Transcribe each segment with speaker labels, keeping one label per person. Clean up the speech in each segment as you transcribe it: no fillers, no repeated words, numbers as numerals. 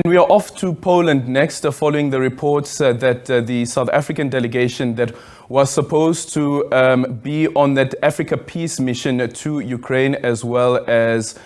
Speaker 1: We are off to Poland next, following the reports that the South African delegation that was supposed to be on that Africa Peace mission to Ukraine, as well as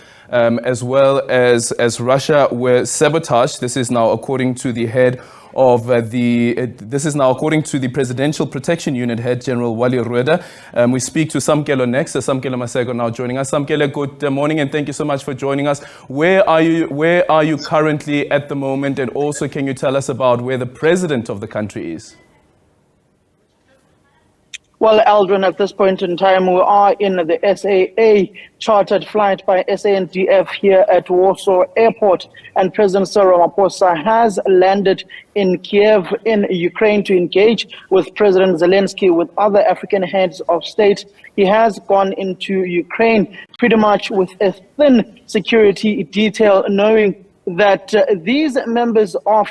Speaker 1: Russia, were sabotaged. This is now according to the head of according to the Presidential Protection Unit head, General Wally Rhoode. We speak to Samkele next. Samkele Maseko now joining us. Samkele, good morning, and thank you so much for joining us. Where are you currently at the moment, and also can you tell us about where the president of the country is?
Speaker 2: Well, Aldrin, at this point in time, we are in the SAA chartered flight by SANDF here at Warsaw Airport, and President Ramaphosa has landed in Kyiv in Ukraine to engage with President Zelenskyy, with other African heads of state. He has gone into Ukraine pretty much with a thin security detail, knowing that these members of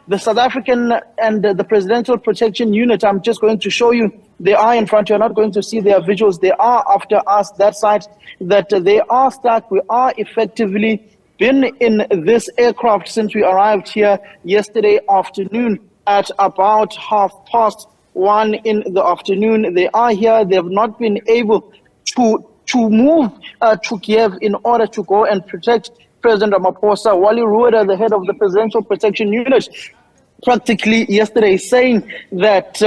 Speaker 2: the South African and the Presidential Protection Unit, I'm just going to show you, they are in front. You're not going to see their visuals. They are after us, that side, that they are stuck. We are effectively been in this aircraft since we arrived here yesterday afternoon at about 1:30 in the afternoon. They are here. They have not been able to move to Kyiv in order to go and protect President Ramaphosa. Wally Rhoode, the head of the Presidential Protection Unit, practically yesterday saying that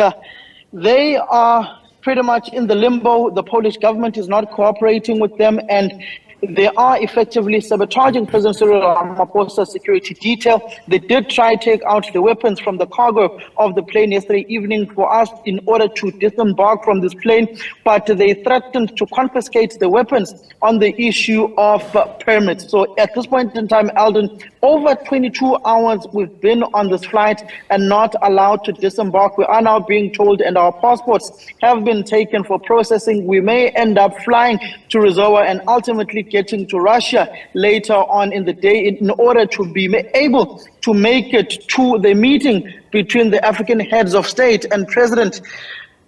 Speaker 2: they are pretty much in the limbo. The Polish government is not cooperating with them, and they are effectively sabotaging President Ramaphosa's security detail. They did try to take out the weapons from the cargo of the plane yesterday evening for us in order to disembark from this plane, but they threatened to confiscate the weapons on the issue of permits. So at this point in time, Alden, over 22 hours we've been on this flight and not allowed to disembark. We are now being told, and our passports have been taken for processing. We may end up flying to Warsaw and ultimately getting to Russia later on in the day in order to be able to make it to the meeting between the African heads of state and President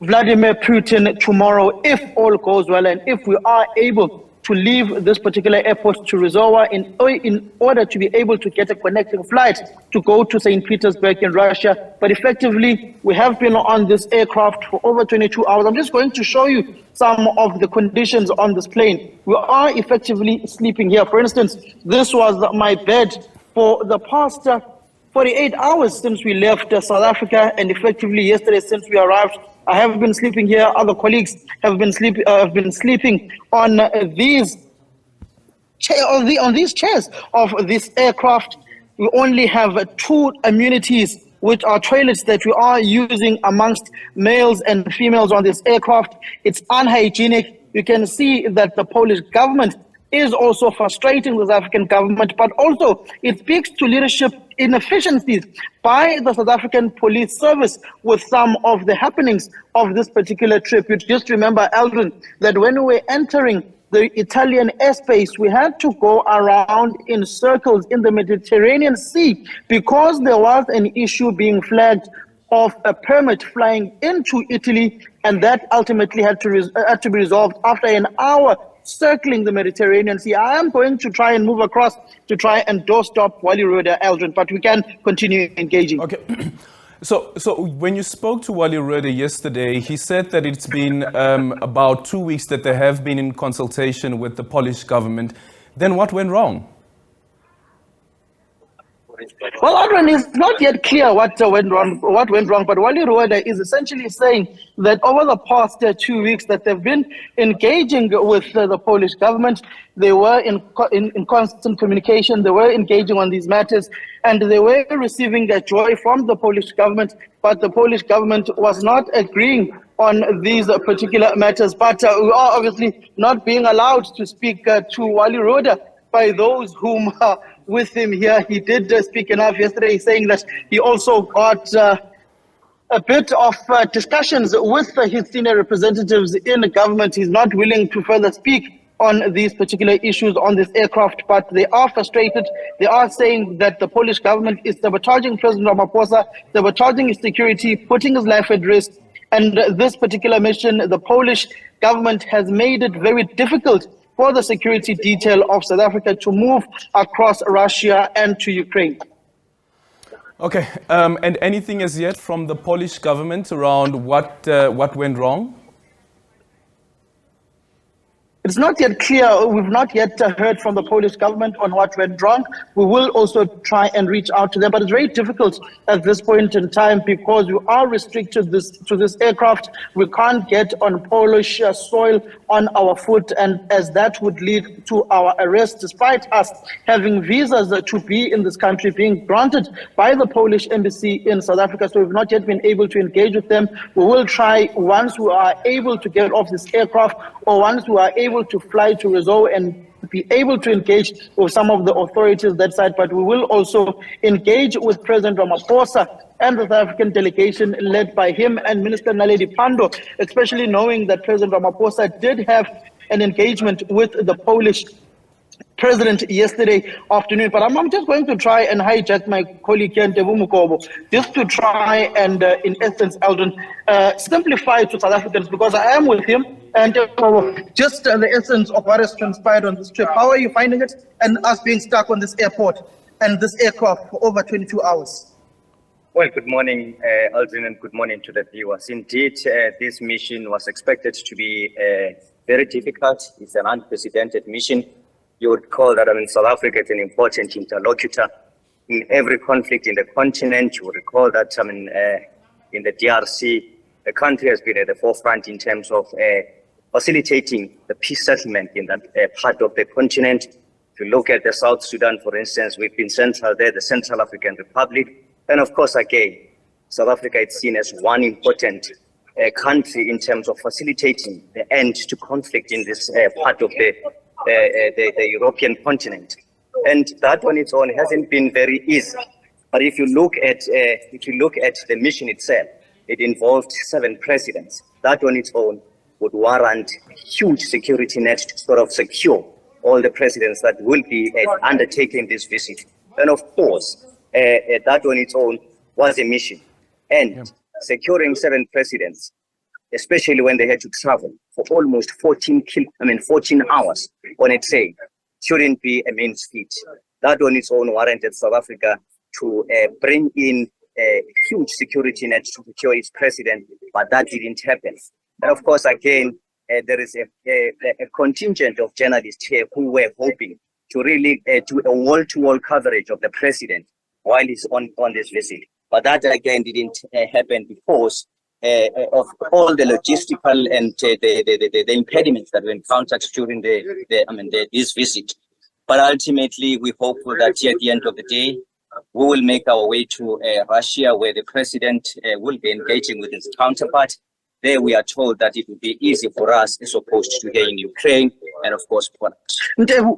Speaker 2: Vladimir Putin tomorrow, if all goes well, and if we are able to leave this particular airport to Warsaw in order to be able to get a connecting flight to go to St. Petersburg in Russia. But effectively, we have been on this aircraft for over 22 hours. I'm just going to show you some of the conditions on this plane. We are effectively sleeping here. For instance, this was my bed for the past 48 hours since we left South Africa, and effectively yesterday since we arrived. I have been sleeping here. Other colleagues have been sleeping on these chairs of this aircraft. We only have 2 amenities, which are toilets that we are using amongst males and females on this aircraft. It's unhygienic. You can see that the Polish government is also frustrating the South African government, but also it speaks to leadership inefficiencies by the South African police service with some of the happenings of this particular trip. You just remember, Aldrin, that when we were entering the Italian airspace, we had to go around in circles in the Mediterranean Sea because there was an issue being flagged of a permit flying into Italy, and that ultimately had to be resolved after an hour circling the Mediterranean Sea. I am going to try and move across to try and doorstop Wally Rhoode, Aldrin, but we can continue engaging.
Speaker 1: Okay. So when you spoke to Wally Rhoode yesterday, he said that it's been about 2 weeks that they have been in consultation with the Polish government. Then what went wrong?
Speaker 2: Well, Adrian, it's not yet clear what went wrong, but Wally Rhoode is essentially saying that over the past 2 weeks that they've been engaging with the Polish government. They were in constant communication. They were engaging on these matters, and they were receiving a joy from the Polish government, but the Polish government was not agreeing on these particular matters. But we are obviously not being allowed to speak to Wally Rhoode by those whom with him here. He did speak enough yesterday, saying that he also got a bit of discussions with his senior representatives in the government. He's not willing to further speak on these particular issues on this aircraft, but they are frustrated. They are saying that the Polish government is sabotaging President Ramaphosa, sabotaging his security, putting his life at risk. And this particular mission, the Polish government has made it very difficult for the security detail of South Africa to move across Russia and to Ukraine.
Speaker 1: Okay, and anything as yet from the Polish government around what went wrong?
Speaker 2: It's not yet clear. We've not yet heard from the Polish government on what went wrong. We will also try and reach out to them, but it's very difficult at this point in time because we are restricted to this aircraft. We can't get on Polish soil on our foot, and as that would lead to our arrest, despite us having visas to be in this country being granted by the Polish embassy in South Africa. So we've not yet been able to engage with them. We will try once we are able to get off this aircraft, or once we are able to fly to Warsaw and be able to engage with some of the authorities that side. But we will also engage with President Ramaphosa and the South African delegation led by him and Minister Naledi Pandor, especially knowing that President Ramaphosa did have an engagement with the Polish president yesterday afternoon. But I'm just going to try and hijack my colleague here, Ntebo, just to try and, in essence, Eldon, simplify to South Africans, because I am with him, and just the essence of what has transpired on this trip. How are you finding it, and us being stuck on this airport and this aircraft for over 22 hours?
Speaker 3: Well, good morning, Aldrin, and good morning to the viewers. Indeed, this mission was expected to be very difficult. It's an unprecedented mission. You would call that, South Africa is an important interlocutor in every conflict in the continent. You would recall that, in the DRC, the country has been at the forefront in terms of facilitating the peace settlement in that part of the continent. If you look at the South Sudan, for instance, we've been central there, the Central African Republic. And of course, again, South Africa is seen as one important country in terms of facilitating the end to conflict in this part of the European continent. And that on its own hasn't been very easy. But if you look at the mission itself, it involved 7 presidents. That on its own would warrant a huge security net to sort of secure all the presidents that will be undertaking this visit. And of course, that on its own was a mission. And securing 7 presidents, especially when they had to travel for almost 14 hours on a train, shouldn't be a mean feat. That on its own warranted South Africa to bring in a huge security net to secure its president, but that didn't happen. And of course, again, there is a contingent of journalists here who were hoping to really do a wall-to-wall coverage of the president while he's on this visit. But that again didn't happen because of all the logistical and the impediments that were encountered during this visit. But ultimately, we hope that here at the end of the day, we will make our way to Russia, where the president will be engaging with his counterpart. There we are told that it will be easy for us as opposed to here in Ukraine and of course Poland.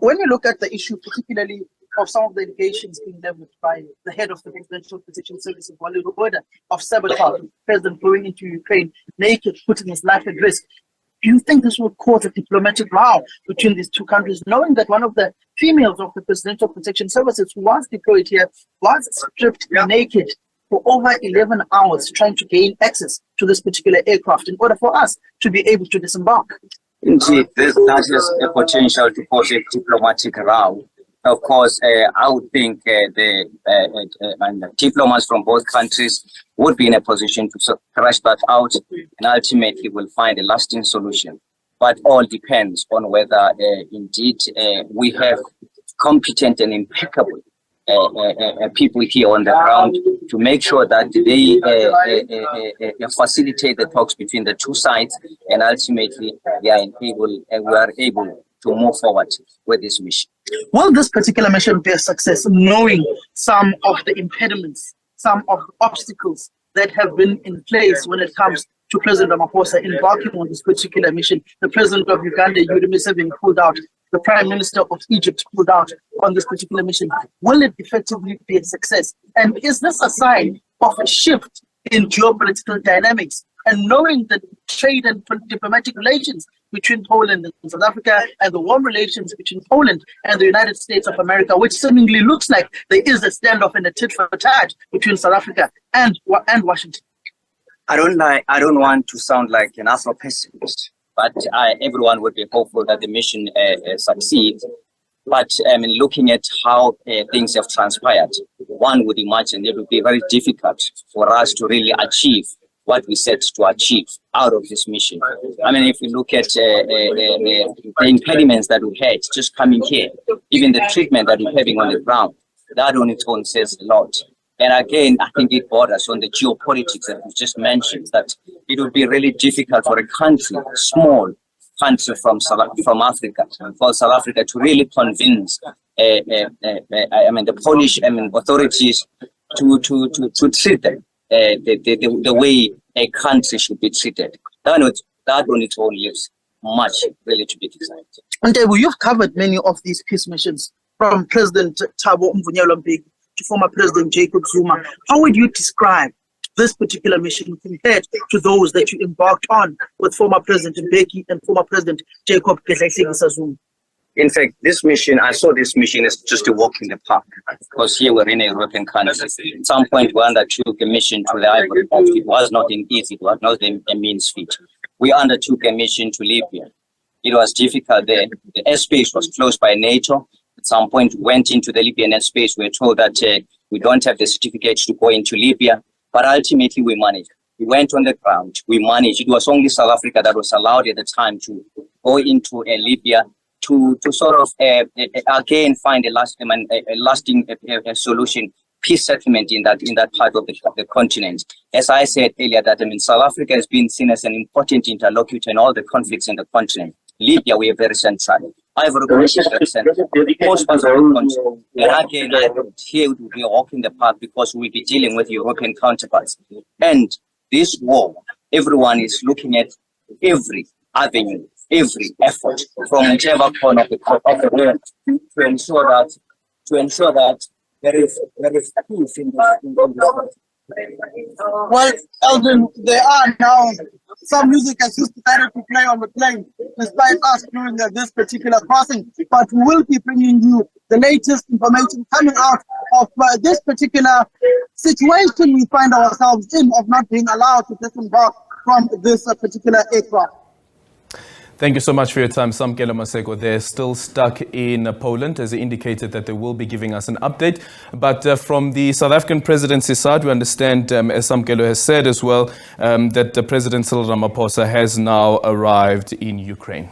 Speaker 2: When you look at the issue, particularly of some of the allegations being leveled by the head of the Presidential Protection Service, Wally Rhoode, of sabotage, the president going into Ukraine naked, putting his life at risk, do you think this will cause a diplomatic row between these two countries, knowing that one of the females of the Presidential Protection Services who was deployed here was stripped naked for over 11 hours trying to gain access to this particular aircraft in order for us to be able to disembark?
Speaker 3: Indeed, that has a potential to cause a diplomatic row. Of course, I would think the diplomats from both countries would be in a position to crash that out and ultimately will find a lasting solution. But all depends on whether indeed we have competent and impeccable people here on the ground to make sure that they facilitate the talks between the two sides, and ultimately we are able to move forward with this mission.
Speaker 2: Will this particular mission be a success, knowing some of the impediments, some of the obstacles that have been in place when it comes to President Ramaphosa embarking on this particular mission? The President of Uganda, Yoweri Museveni, pulled out. The Prime Minister of Egypt pulled out on this particular mission. Will it effectively be a success? And is this a sign of a shift in geopolitical dynamics? And knowing the trade and diplomatic relations between Poland and South Africa, and the warm relations between Poland and the United States of America, which seemingly looks like there is a standoff and a tit for tat between South Africa and Washington.
Speaker 3: I don't want to sound like an Afro-pessimist, but everyone would be hopeful that the mission succeeds. But looking at how things have transpired, one would imagine it would be very difficult for us to really achieve what we set to achieve out of this mission. I mean, if you look at the impediments that we had just coming here, even the treatment that we're having on the ground, that on its own says a lot. And again, I think it borders on the geopolitics that we just mentioned, that it would be really difficult for a country, a small country from Africa, for South Africa to really convince the Polish authorities to treat them the way a country should be treated. That on its own leaves much really to be desired.
Speaker 2: And you've covered many of these peace missions, from President Thabo Mbeki to former President Jacob Zuma. How would you describe this particular mission compared to those that you embarked on with former President Mbeki and former President Jacob Zuma?
Speaker 3: In fact, this mission, I saw this mission as just a walk in the park, because here we're in a European country. At some point, we undertook a mission to the Ivory Coast. It was not easy, it was not a means feat. We undertook a mission to Libya. It was difficult there. The airspace was closed by NATO. At some point, we went into the Libyan airspace. We were told that we don't have the certificates to go into Libya, but ultimately we managed. We went on the ground, we managed. It was only South Africa that was allowed at the time to go into Libya to sort of again find a lasting solution, peace settlement in that part of the continent. As I said earlier, that South Africa has been seen as an important interlocutor in all the conflicts in the continent. Libya, we are very central. Ivory Coast is very central. Most parts of the continent. And again, I think here we will walk in the park because we'll be dealing with European counterparts. And this war, everyone is looking at every avenue, every effort from whichever corner of the world to ensure that there is peace in this.
Speaker 2: Well, Eldrin, there are now some music has just started to play on the plane, despite us during this particular crossing. But we will be bringing you the latest information coming out of this particular situation we find ourselves in, of not being allowed to disembark from this particular aircraft.
Speaker 1: Thank you so much for your time, Samkele Maseko. They're still stuck in Poland, as they indicated that they will be giving us an update. But from the South African presidency side, we understand, as Samkele has said as well, that President Cyril Ramaphosa has now arrived in Ukraine.